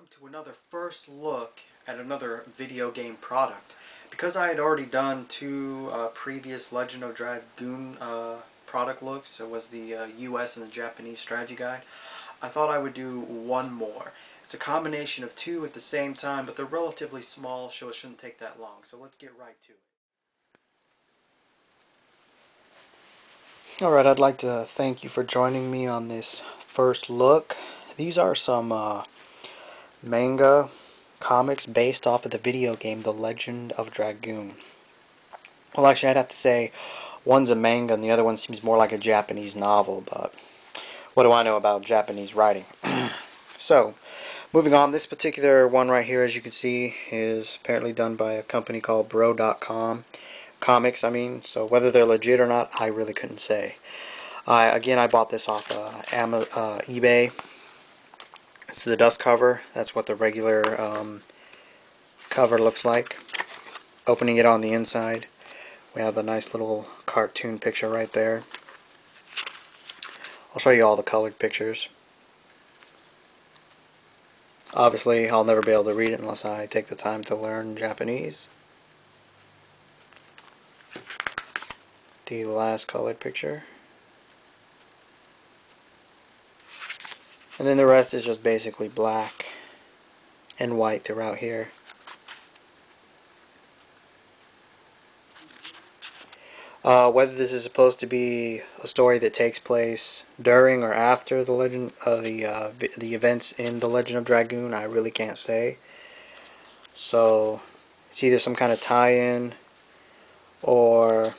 welcome to another first look at another video game product. Because I had already done two previous Legend of Dragoon product looks, it was the US and the Japanese strategy guide, I thought I would do one more. It's a combination of two at the same time, but they're relatively small, so it shouldn't take that long. So let's get right to it. Alright, I'd like to thank you for joining me on this first look. These are some manga comics based off of the video game The Legend of Dragoon. Well, actually, I'd have to say one's a manga and the other one seems more like a Japanese novel, but what do I know about Japanese writing? So, moving on, this particular one right here, as you can see, is apparently done by a company called Bro.com Comics, so whether they're legit or not, I really couldn't say. Again, I bought this off eBay. It's the dust cover. That's what the regular cover looks like. Opening it on the inside, we have a nice little cartoon picture right there. I'll show you all the colored pictures. Obviously, I'll never be able to read it unless I take the time to learn Japanese. The last colored picture. And then the rest is just basically black and white throughout here. Whether this is supposed to be a story that takes place during or after the the events in The Legend of Dragoon, I really can't say. So it's either some kind of tie-in or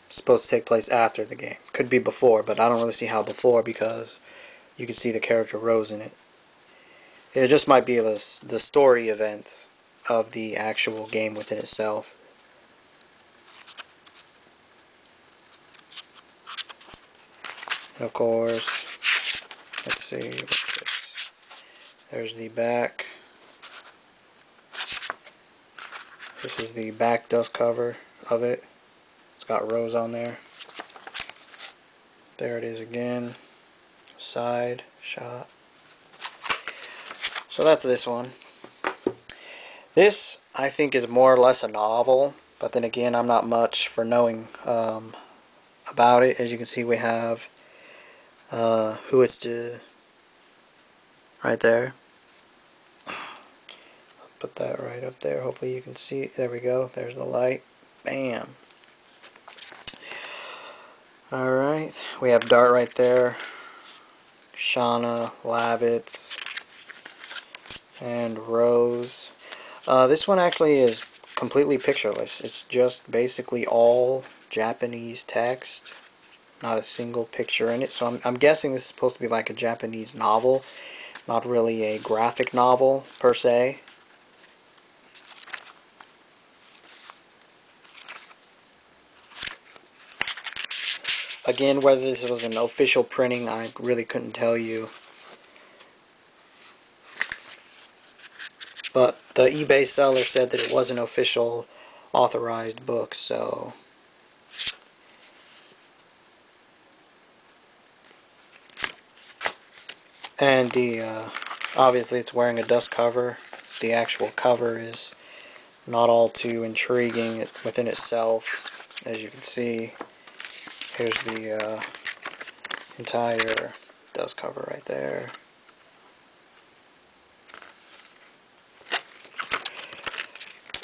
supposed to take place after the game. Could be before, but I don't really see how before, because you can see the character Rose in it. It just might be the story events of the actual game within itself. Of course, let's see, what's this? There's the back. This is the back dust cover of it. It's got Rose on there. There it is again. Side shot. So that's this one. This, I think, is more or less a novel, but then again, I'm not much for knowing about it. As you can see, we have who it's to right there. Put that right up there. Hopefully you can see. There we go. There's the light. Bam. Alright. We have Dart right there. Shauna, Lavitz, and Rose. This one actually is completely pictureless. It's just basically all Japanese text. Not a single picture in it. So I'm guessing this is supposed to be like a Japanese novel. Not really a graphic novel, per se. Again, whether this was an official printing, I really couldn't tell you. But the eBay seller said that it was an official authorized book, so... And obviously it's wearing a dust cover. The actual cover is not all too intriguing within itself. As you can see, here's the entire dust cover right there.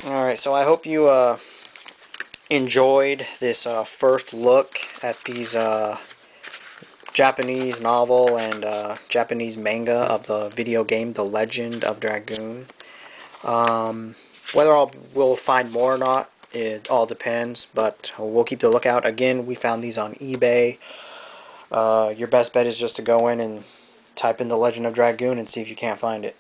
Alright, so I hope you enjoyed this first look at these Japanese novel and Japanese manga of the video game The Legend of Dragoon. Whether we'll find more or not, it all depends, but we'll keep the lookout. Again, we found these on eBay. Your best bet is just to go in and type in The Legend of Dragoon and see if you can't find it.